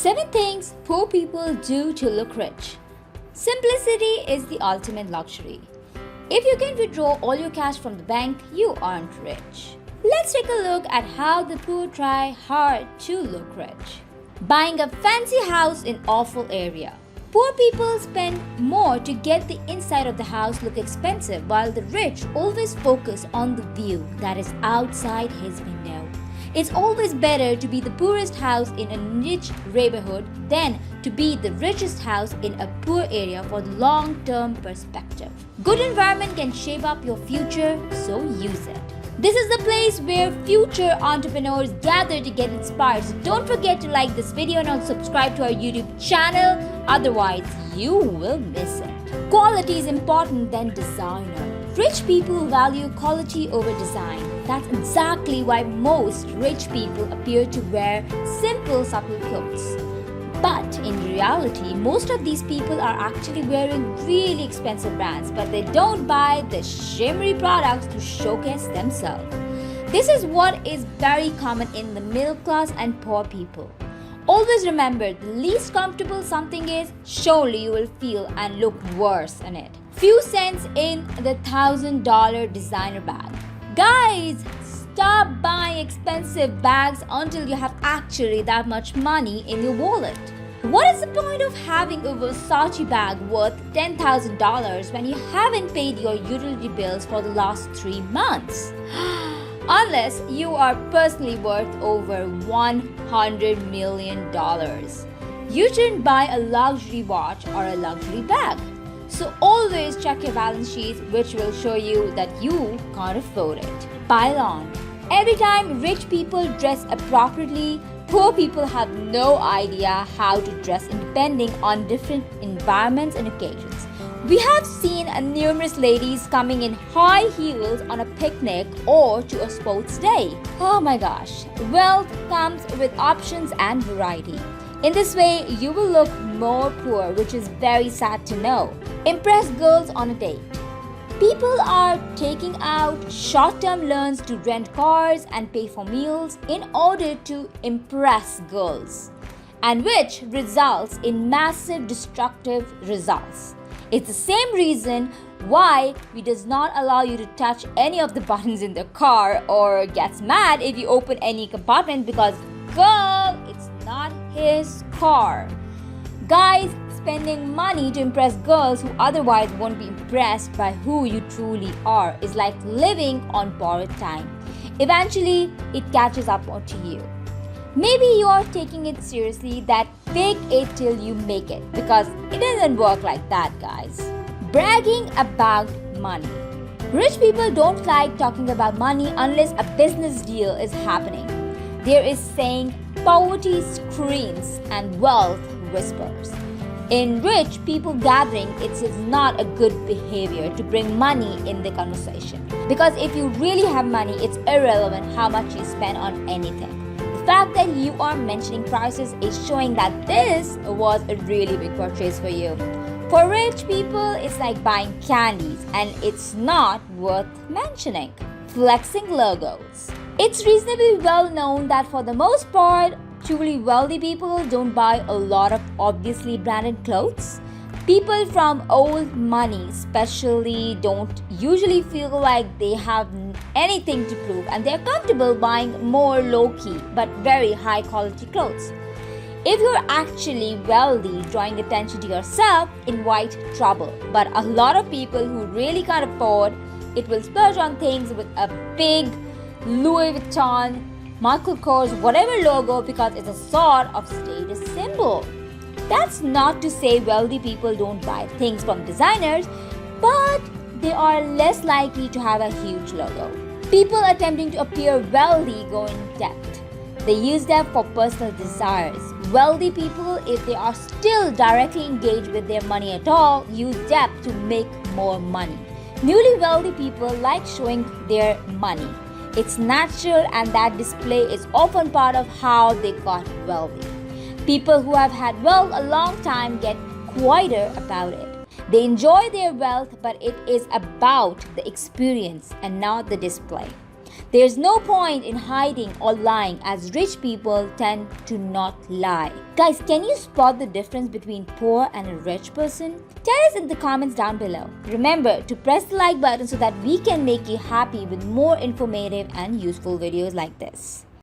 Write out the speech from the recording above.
7 things poor people do to look rich. Simplicity is the ultimate luxury. If you can withdraw all your cash from the bank, you aren't rich. Let's take a look at how the poor try hard to look rich. Buying a fancy house in awful area. Poor people spend more to get the inside of the house look expensive, while the rich always focus on the view that is outside his window. It's always better to be the poorest house in a rich neighborhood than to be the richest house in a poor area for the long-term perspective. Good environment can shape up your future, so use it. This is the place where future entrepreneurs gather to get inspired. So don't forget to like this video and also subscribe to our YouTube channel. Otherwise, you will miss it. Quality is important than designer. Rich people value quality over design. That's exactly why most rich people appear to wear simple, subtle clothes. But in reality, most of these people are actually wearing really expensive brands, but they don't buy the shimmery products to showcase themselves. This is what is very common in the middle class and poor people. Always remember, the least comfortable something is, surely you will feel and look worse in it. Few cents in the $1,000 designer bag. Guys, stop buying expensive bags until you have actually that much money in your wallet. What is the point of having a Versace bag worth $10,000 when you haven't paid your utility bills for the last 3 months? Unless you are personally worth over $100 million. You shouldn't buy a luxury watch or a luxury bag. So always check your balance sheets, which will show you that you can't afford it. Pile on. Every time rich people dress appropriately, poor people have no idea how to dress depending on different environments and occasions. We have seen numerous ladies coming in high heels on a picnic or to a sports day. Oh my gosh, wealth comes with options and variety. In this way, you will look more poor, which is very sad to know. Impress girls on a date. People are taking out short-term loans to rent cars and pay for meals in order to impress girls, and which results in massive destructive results. It's the same reason why we does not allow you to touch any of the buttons in the car or gets mad if you open any compartment because, girl, it's not his car. Guys, spending money to impress girls who otherwise won't be impressed by who you truly are is like living on borrowed time. Eventually, it catches up to you. Maybe you are taking it seriously that fake it till you make it, because it doesn't work like that, guys. Bragging about money. Rich people don't like talking about money unless a business deal is happening. There is saying poverty screams and wealth whispers. In rich people gathering, it is not a good behavior to bring money in the conversation. Because if you really have money, it's irrelevant how much you spend on anything. The fact that you are mentioning prices is showing that this was a really big purchase for you. For rich people, it's like buying candies and it's not worth mentioning. Flexing logos. It's reasonably well known that for the most part, truly wealthy people don't buy a lot of obviously branded clothes. People from old money especially don't usually feel like they have anything to prove and they're comfortable buying more low-key but very high-quality clothes. If you're actually wealthy, drawing attention to yourself invite trouble. But a lot of people who really can't afford it will splurge on things with a big Louis Vuitton, Michael Kors, whatever logo because it's a sort of status symbol. That's not to say wealthy people don't buy things from designers, but they are less likely to have a huge logo. People attempting to appear wealthy go in debt. They use them for personal desires. Wealthy people, if they are still directly engaged with their money at all, use debt to make more money. Newly wealthy people like showing their money. It's natural and that display is often part of how they got wealthy. People who have had wealth a long time get quieter about it. They enjoy their wealth, but it is about the experience and not the display. There's no point in hiding or lying, as rich people tend to not lie. Guys, can you spot the difference between poor and a rich person? Tell us in the comments down below. Remember to press the like button so that we can make you happy with more informative and useful videos like this.